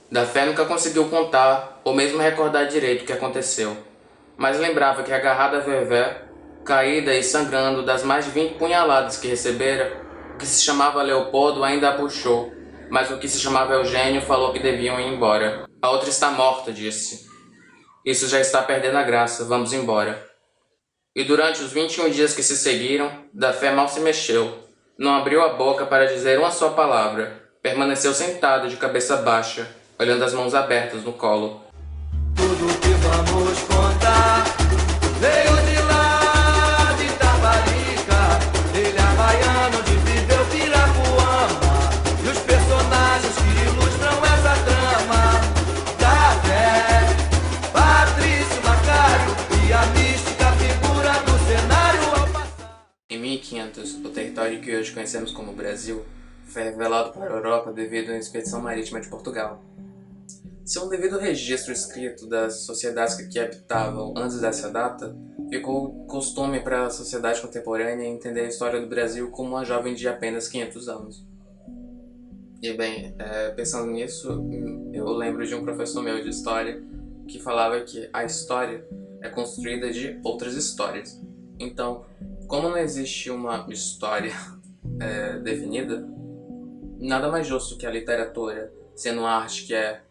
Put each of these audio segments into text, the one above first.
Da Fé nunca conseguiu contar ou mesmo recordar direito o que aconteceu, mas lembrava que agarrada a Vevé, caída e sangrando das mais de 20 punhaladas que recebera, o que se chamava Leopoldo ainda a puxou, mas o que se chamava Eugênio falou que deviam ir embora. A outra está morta, disse. Isso já está perdendo a graça, vamos embora. E durante os 21 dias que se seguiram, Da Fé mal se mexeu. Não abriu a boca para dizer uma só palavra. Permaneceu sentado de cabeça baixa, olhando as mãos abertas no colo. Tudo que vamos contar veio de lá de Taparica, ele havaiano de viveu Pirapuama, e os personagens que ilustram essa trama, Da Fé, Patrício Macário e a mística figura do cenário ao passar. Em 1500, o território que hoje conhecemos como Brasil foi revelado para a Europa devido à expedição marítima de Portugal. Sem um devido registro escrito das sociedades que aqui habitavam antes dessa data, ficou costume para a sociedade contemporânea entender a história do Brasil como uma jovem de apenas 500 anos. E bem, pensando nisso, eu lembro de um professor meu de história que falava que a história é construída de outras histórias. Então, como não existe uma história definida, nada mais justo que a literatura, sendo uma arte que é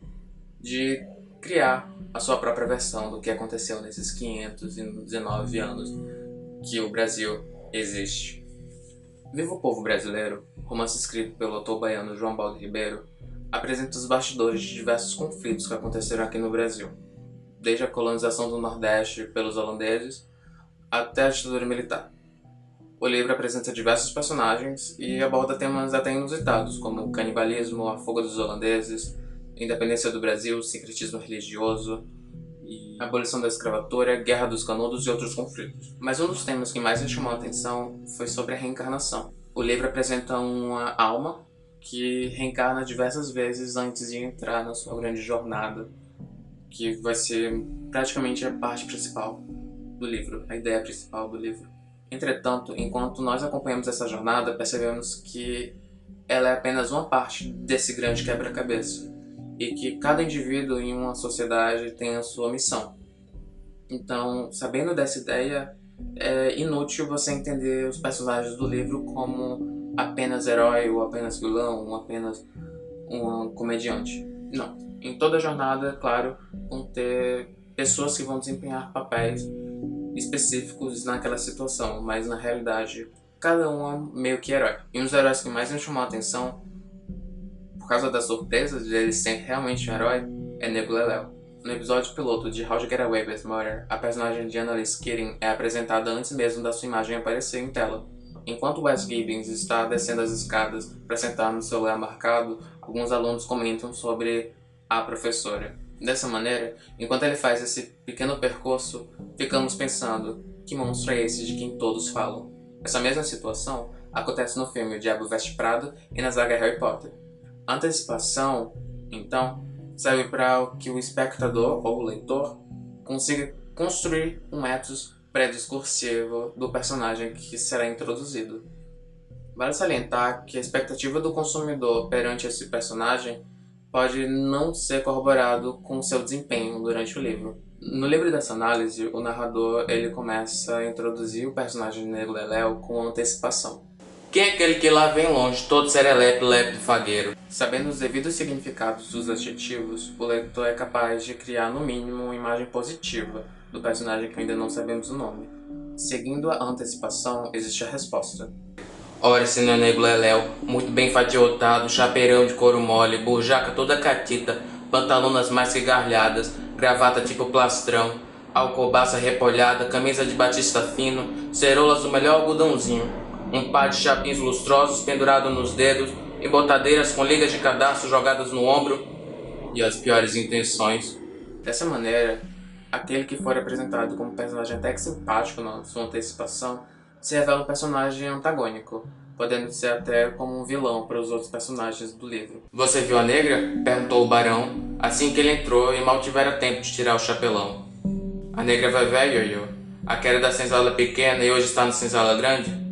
de criar a sua própria versão do que aconteceu nesses 519 anos que o Brasil existe. Viva o Povo Brasileiro, romance escrito pelo autor baiano João Baldo Ribeiro, apresenta os bastidores de diversos conflitos que aconteceram aqui no Brasil, desde a colonização do Nordeste pelos holandeses até a ditadura militar. O livro apresenta diversos personagens e aborda temas até inusitados, como o canibalismo, a fuga dos holandeses, independência do Brasil, sincretismo religioso, e a abolição da escravatura, guerra dos canudos e outros conflitos. Mas um dos temas que mais me chamou a atenção foi sobre a reencarnação. O livro apresenta uma alma que reencarna diversas vezes antes de entrar na sua grande jornada, que vai ser praticamente a parte principal do livro, a ideia principal do livro. Entretanto, enquanto nós acompanhamos essa jornada, percebemos que ela é apenas uma parte desse grande quebra-cabeça, e que cada indivíduo em uma sociedade tem a sua missão. Então, sabendo dessa ideia, é inútil você entender os personagens do livro como apenas herói, ou apenas vilão, ou apenas um comediante. Não. Em toda a jornada, claro, vão ter pessoas que vão desempenhar papéis específicos naquela situação, mas na realidade, cada um é meio que herói. E um dos heróis que mais me chamou a atenção, por causa da surpresa de ele ser realmente um herói, é Nego Leléu. No episódio piloto de How to Get Away with Murder, a personagem de Annalise Keating é apresentada antes mesmo da sua imagem aparecer em tela. Enquanto Wes Gibbons está descendo as escadas para sentar no seu lugar marcado, alguns alunos comentam sobre a professora. Dessa maneira, enquanto ele faz esse pequeno percurso, ficamos pensando, que monstro é esse de quem todos falam? Essa mesma situação acontece no filme O Diabo Veste Prada e na saga Harry Potter. A antecipação, então, serve para que o espectador ou o leitor consiga construir um ethos pré-discursivo do personagem que será introduzido. Vale salientar que a expectativa do consumidor perante esse personagem pode não ser corroborado com seu desempenho durante o livro. No livro dessa análise, o narrador ele começa a introduzir o personagem de Nego Leléu com antecipação. Quem é aquele que lá vem longe, todo serelepe, lepe, fagueiro? Sabendo os devidos significados dos adjetivos, o leitor é capaz de criar no mínimo uma imagem positiva do personagem que ainda não sabemos o nome. Seguindo a antecipação, existe a resposta. Ora, se não é Nego Leléu, muito bem fatiotado, chapeirão de couro mole, burjaca toda catita, pantalonas mais que garlhadas, gravata tipo plastrão, alcobaça repolhada, camisa de batista fino, cerolas do melhor algodãozinho, um par de chapinhos lustrosos pendurado nos dedos e botadeiras com ligas de cadastro jogadas no ombro e as piores intenções. Dessa maneira, aquele que for apresentado como personagem até que simpático na sua antecipação se revela um personagem antagônico, podendo ser até como um vilão para os outros personagens do livro. Você viu a negra? Perguntou o barão, assim que ele entrou e mal tivera tempo de tirar o chapelão. A negra vai velha, ioiô. A que era da senzala pequena e hoje está na senzala grande?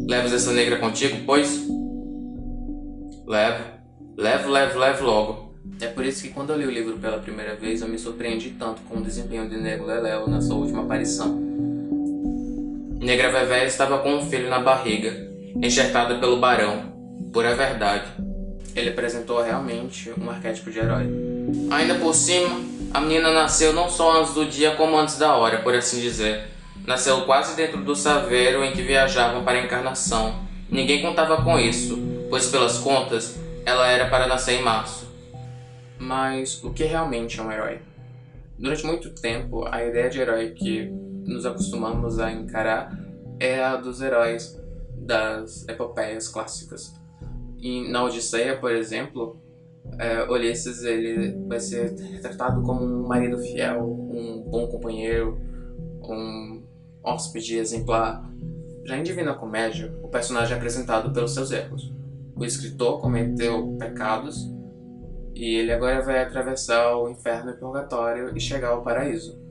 Levas essa negra contigo, pois? Levo logo. É por isso que quando eu li o livro pela primeira vez, eu me surpreendi tanto com o desempenho de Nego Leléu na sua última aparição. Negra Vevé estava com um filho na barriga, enxertada pelo Barão, pura verdade. Ele apresentou realmente um arquétipo de herói. Ainda por cima, a menina nasceu não só antes do dia como antes da hora, por assim dizer. Nasceu quase dentro do saveiro em que viajavam para a encarnação. Ninguém contava com isso, pois pelas contas, ela era para nascer em março. Mas o que realmente é um herói? Durante muito tempo, a ideia de herói que nos acostumamos a encarar é a dos heróis das epopeias clássicas. E na Odisseia, por exemplo, Ulisses ele vai ser retratado como um marido fiel, um bom companheiro, um hóspede exemplar. Já em Divina Comédia, o personagem é apresentado pelos seus erros. O escritor cometeu pecados e ele agora vai atravessar o inferno e o purgatório e chegar ao paraíso.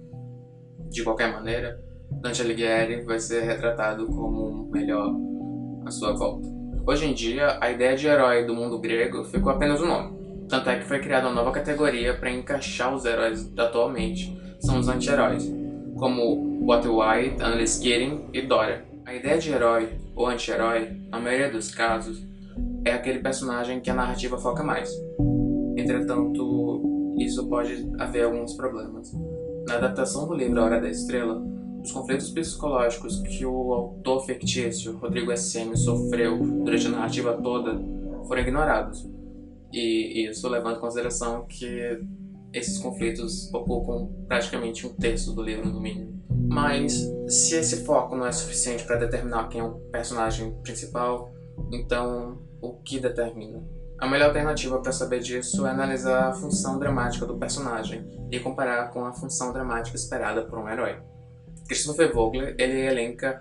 De qualquer maneira, Dante Alighieri vai ser retratado como o melhor à sua volta. Hoje em dia, a ideia de herói do mundo grego ficou apenas um nome. Tanto é que foi criada uma nova categoria para encaixar os heróis atualmente, são os anti-heróis, como Walter White, Anneliese Keating e Dora. A ideia de herói ou anti-herói, na maioria dos casos, é aquele personagem que a narrativa foca mais. Entretanto, isso pode haver alguns problemas. Na adaptação do livro A Hora da Estrela, os conflitos psicológicos que o autor fictício Rodrigo S.M. sofreu durante a narrativa toda foram ignorados. E isso levando em consideração que esses conflitos ocupam praticamente um terço do livro, no mínimo. Mas, se esse foco não é suficiente para determinar quem é o personagem principal, então o que determina? A melhor alternativa para saber disso é analisar a função dramática do personagem e comparar com a função dramática esperada por um herói. Christopher Vogler ele elenca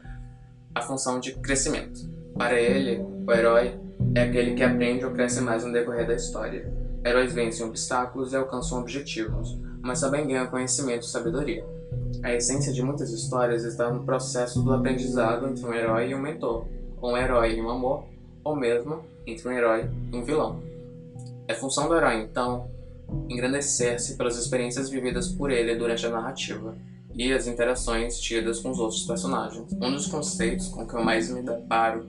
a função de crescimento. Para ele, o herói é aquele que aprende ou cresce mais no decorrer da história. Heróis vencem obstáculos e alcançam objetivos, mas também ganham conhecimento e sabedoria. A essência de muitas histórias está no processo do aprendizado entre um herói e um mentor, ou um herói e um amor, ou mesmo entre um herói e um vilão. É função do herói, então, engrandecer-se pelas experiências vividas por ele durante a narrativa e as interações tidas com os outros personagens. Um dos conceitos com que eu mais me deparo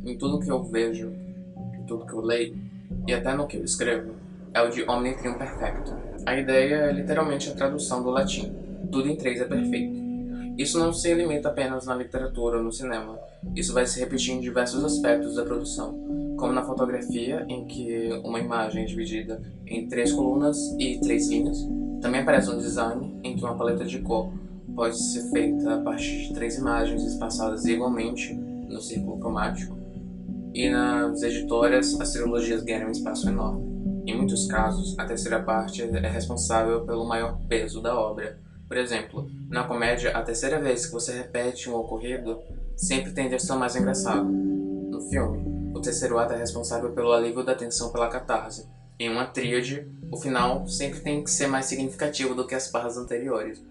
em tudo que eu vejo, em tudo que eu leio e até no que eu escrevo é o de omne trium perfectum. A ideia é literalmente a tradução do latim: tudo em três é perfeito. Isso não se limita apenas na literatura ou no cinema. Isso vai se repetir em diversos aspectos da produção, como na fotografia, em que uma imagem é dividida em 3 colunas e 3 linhas. Também aparece um design em que uma paleta de cor pode ser feita a partir de 3 imagens espaçadas igualmente no círculo cromático. E nas editoras, as trilogias ganham um espaço enorme. Em muitos casos, a terceira parte é responsável pelo maior peso da obra. Por exemplo, na comédia, a terceira vez que você repete um ocorrido sempre tende a ser mais engraçado. No filme, o terceiro ato é responsável pelo alívio da tensão pela catarse. Em uma tríade, o final sempre tem que ser mais significativo do que as partes anteriores.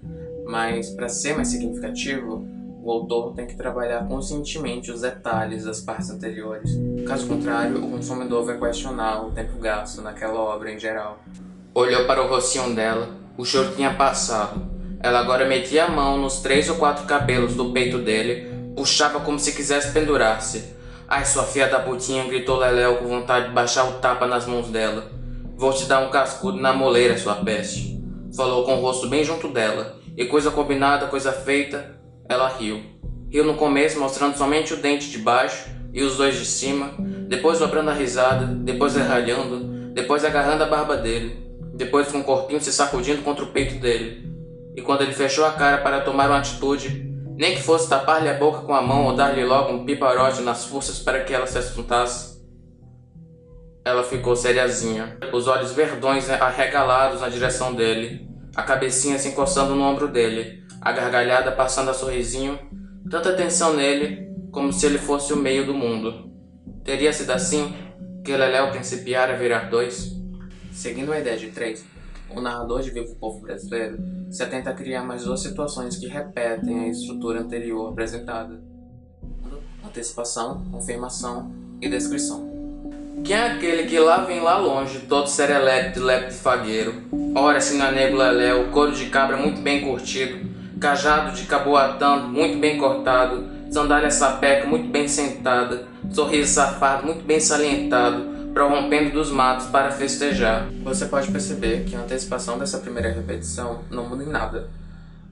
Mas, para ser mais significativo, o autor tem que trabalhar conscientemente os detalhes das partes anteriores. Caso contrário, o consumidor vai questionar o tempo gasto naquela obra em geral. Olhou para o rostinho dela, o choro tinha passado. Ela agora metia a mão nos 3 ou 4 cabelos do peito dele, puxava como se quisesse pendurar-se. Ai, sua filha da putinha, gritou Leléu com vontade de baixar o tapa nas mãos dela. Vou te dar um cascudo na moleira, sua peste. Falou com o rosto bem junto dela, e coisa combinada, coisa feita, ela riu. Riu no começo, mostrando somente o dente de baixo e os 2 de cima, depois dobrando a risada, depois ralhando, depois agarrando a barba dele, depois com o corpinho se sacudindo contra o peito dele. E quando ele fechou a cara para tomar uma atitude, nem que fosse tapar-lhe a boca com a mão ou dar-lhe logo um piparote nas forças para que ela se assuntasse, ela ficou seriazinha, os olhos verdões arregalados na direção dele, a cabecinha se encostando no ombro dele, a gargalhada passando a sorrisinho, tanta atenção nele, como se ele fosse o meio do mundo. Teria sido assim que Leléu principiara a virar 2? Seguindo a ideia de 3, o narrador de Viva o Povo Brasileiro se atenta a criar mais 2 situações que repetem a estrutura anterior apresentada: antecipação, confirmação e descrição. Quem é aquele que lá vem lá longe, todo serelepe de lepe de fagueiro? Ora, se não é nego leléu, couro de cabra muito bem curtido, cajado de caboatã muito bem cortado, sandália sapeca muito bem sentada, sorriso safado muito bem salientado, prorrompendo dos matos para festejar. Você pode perceber que a antecipação dessa primeira repetição não muda em nada.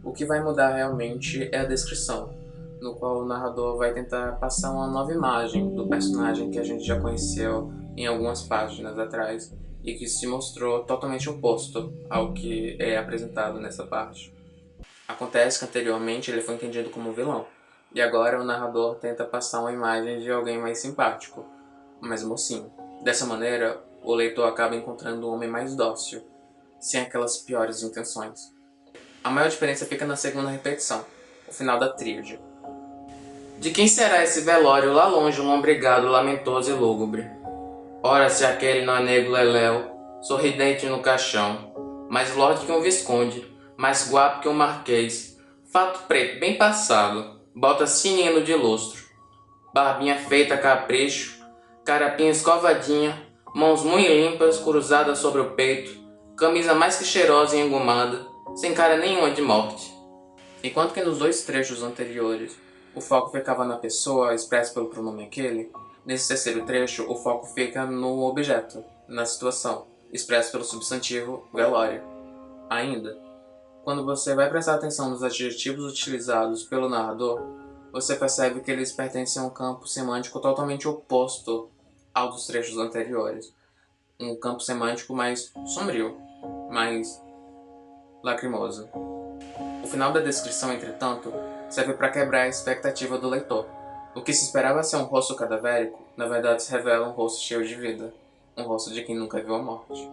O que vai mudar realmente é a descrição, no qual o narrador vai tentar passar uma nova imagem do personagem que a gente já conheceu em algumas páginas atrás e que se mostrou totalmente oposto ao que é apresentado nessa parte. Acontece que anteriormente ele foi entendido como vilão, e agora o narrador tenta passar uma imagem de alguém mais simpático, mais mocinho. Dessa maneira, o leitor acaba encontrando um homem mais dócil, sem aquelas piores intenções. A maior diferença fica na segunda repetição, o final da tríade. De quem será esse velório lá longe, lombregado, lamentoso e lúgubre? Ora, se aquele não é nego leléu, sorridente no caixão, mais lorde que um visconde, mais guapo que um marquês, fato preto bem passado, bota cinindo de lustro, barbinha feita a capricho, carapinha escovadinha, mãos muito limpas cruzadas sobre o peito, camisa mais que cheirosa e engomada, sem cara nenhuma de morte. Enquanto que nos dois trechos anteriores o foco ficava na pessoa expressa pelo pronome aquele, nesse terceiro trecho o foco fica no objeto, na situação, expresso pelo substantivo velório. Ainda, quando você vai prestar atenção nos adjetivos utilizados pelo narrador, você percebe que eles pertencem a um campo semântico totalmente oposto ao dos trechos anteriores. Um campo semântico mais sombrio, mais lacrimoso. O final da descrição, entretanto, serve para quebrar a expectativa do leitor. O que se esperava ser um rosto cadavérico, na verdade se revela um rosto cheio de vida, um rosto de quem nunca viu a morte.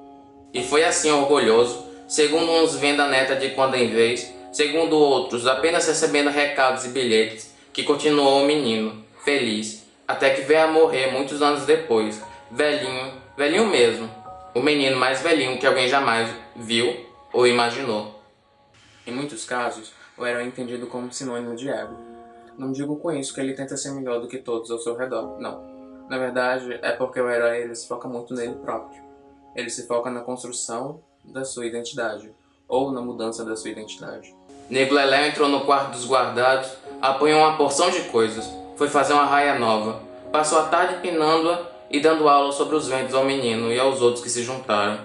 E foi assim orgulhoso, segundo uns vendo a neta de quando em vez, segundo outros apenas recebendo recados e bilhetes, que continuou o menino, feliz, até que veio a morrer muitos anos depois, velhinho, velhinho mesmo, o menino mais velhinho que alguém jamais viu ou imaginou. Em muitos casos, o herói é entendido como sinônimo de ego. Não digo com isso que ele tenta ser melhor do que todos ao seu redor, não. Na verdade, é porque o herói ele se foca muito nele próprio. Ele se foca na construção da sua identidade, ou na mudança da sua identidade. Nego Leléu entrou no quarto dos guardados, apanhou uma porção de coisas, foi fazer uma raia nova, passou a tarde pinando-a e dando aula sobre os ventos ao menino e aos outros que se juntaram.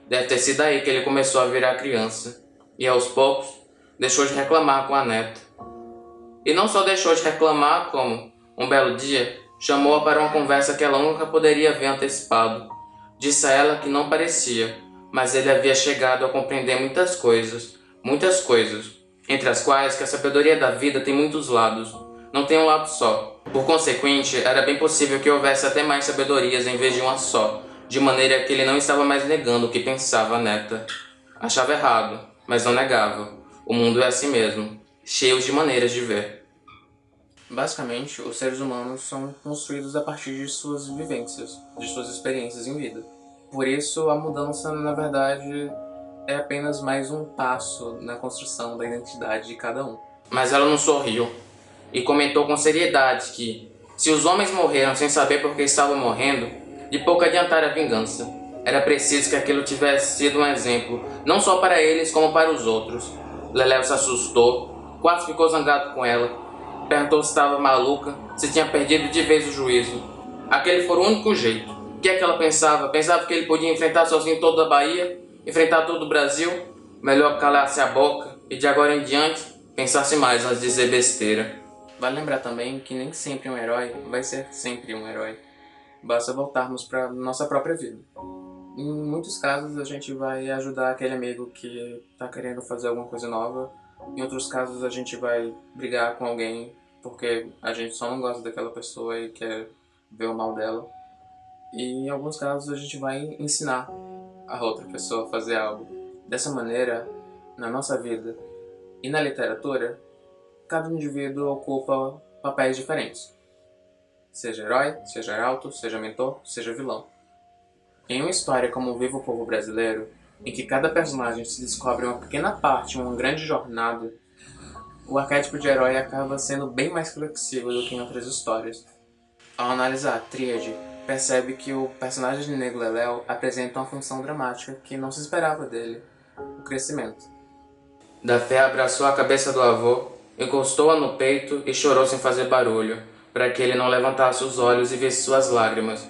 Deve ter sido aí que ele começou a virar criança, e aos poucos deixou de reclamar com a neta. E não só deixou de reclamar, como, um belo dia, chamou-a para uma conversa que ela nunca poderia ver antecipado. Disse a ela que não parecia, mas ele havia chegado a compreender muitas coisas, entre as quais que a sabedoria da vida tem muitos lados, não tem um lado só. Por consequente, era bem possível que houvesse até mais sabedorias em vez de uma só, de maneira que ele não estava mais negando o que pensava a neta. Achava errado, mas não negava. O mundo é assim mesmo, cheio de maneiras de ver. Basicamente, os seres humanos são construídos a partir de suas vivências, de suas experiências em vida. Por isso, a mudança, na verdade, é apenas mais um passo na construção da identidade de cada um. Mas ela não sorriu e comentou com seriedade que, se os homens morreram sem saber por que estavam morrendo, de pouco adiantara a vingança. Era preciso que aquilo tivesse sido um exemplo, não só para eles como para os outros. Leléu se assustou, quase ficou zangado com ela. Perguntou se estava maluca, se tinha perdido de vez o juízo. Aquele foi o único jeito. O que é que ela pensava? Pensava que ele podia enfrentar sozinho toda a Bahia? Enfrentar todo o Brasil? Melhor calasse a boca e de agora em diante pensasse mais antes de dizer besteira. Vale lembrar também que nem sempre um herói vai ser sempre um herói. Basta voltarmos para nossa própria vida. Em muitos casos a gente vai ajudar aquele amigo que está querendo fazer alguma coisa nova. Em outros casos a gente vai brigar com alguém porque a gente só não gosta daquela pessoa e quer ver o mal dela. E em alguns casos a gente vai ensinar a outra pessoa a fazer algo. Dessa maneira, na nossa vida e na literatura, cada indivíduo ocupa papéis diferentes. Seja herói, seja arauto, seja mentor, seja vilão. Em uma história como Viva o Povo Brasileiro, em que cada personagem se descobre uma pequena parte, uma grande jornada, o arquétipo de herói acaba sendo bem mais flexível do que em outras histórias. Ao analisar a tríade, percebe que o personagem de Nego Leléu apresenta uma função dramática que não se esperava dele, o crescimento. Da Fé abraçou a cabeça do avô, encostou-a no peito e chorou sem fazer barulho, para que ele não levantasse os olhos e visse suas lágrimas.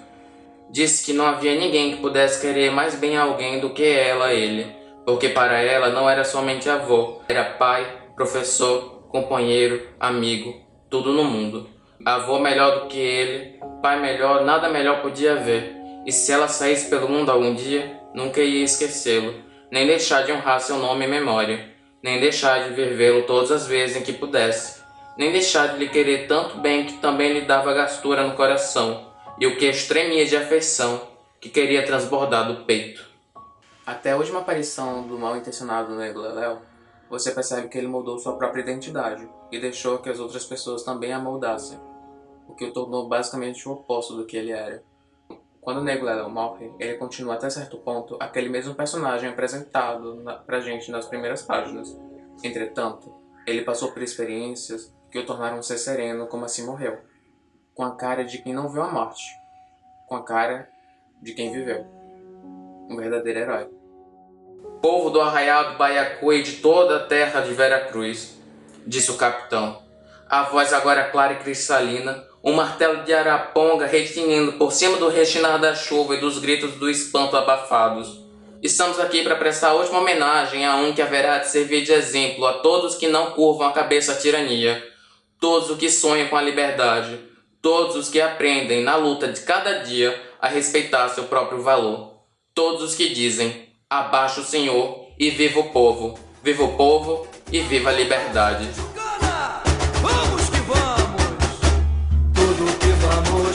Disse que não havia ninguém que pudesse querer mais bem a alguém do que ela a ele, porque para ela não era somente avô, era pai, professor, companheiro, amigo, tudo no mundo. Avô melhor do que ele, pai melhor, nada melhor podia haver, e se ela saísse pelo mundo algum dia, nunca ia esquecê-lo, nem deixar de honrar seu nome e memória, nem deixar de vir vê-lo todas as vezes em que pudesse, nem deixar de lhe querer tanto bem que também lhe dava gastura no coração, e o queixo tremia de afeição, que queria transbordar do peito. Até a última aparição do mal-intencionado Nego Leléu, você percebe que ele moldou sua própria identidade, e deixou que as outras pessoas também a moldassem, o que o tornou basicamente o oposto do que ele era. Quando Nego Leléu morre, ele continua até certo ponto aquele mesmo personagem apresentado pra gente nas primeiras páginas. Entretanto, ele passou por experiências que o tornaram ser sereno como assim morreu, com a cara de quem não viu a morte, com a cara de quem viveu. Um verdadeiro herói. Povo do arraial do Baiacu e de toda a terra de Veracruz, disse o capitão, a voz agora clara e cristalina, um martelo de araponga retinindo por cima do rechinar da chuva e dos gritos do espanto abafados. Estamos aqui para prestar a última homenagem a um que haverá de servir de exemplo a todos que não curvam a cabeça à tirania, todos os que sonham com a liberdade, todos os que aprendem na luta de cada dia a respeitar seu próprio valor, todos os que dizem, abaixo o Senhor e viva o povo e viva a liberdade. Vamos que vamos, tudo que vamos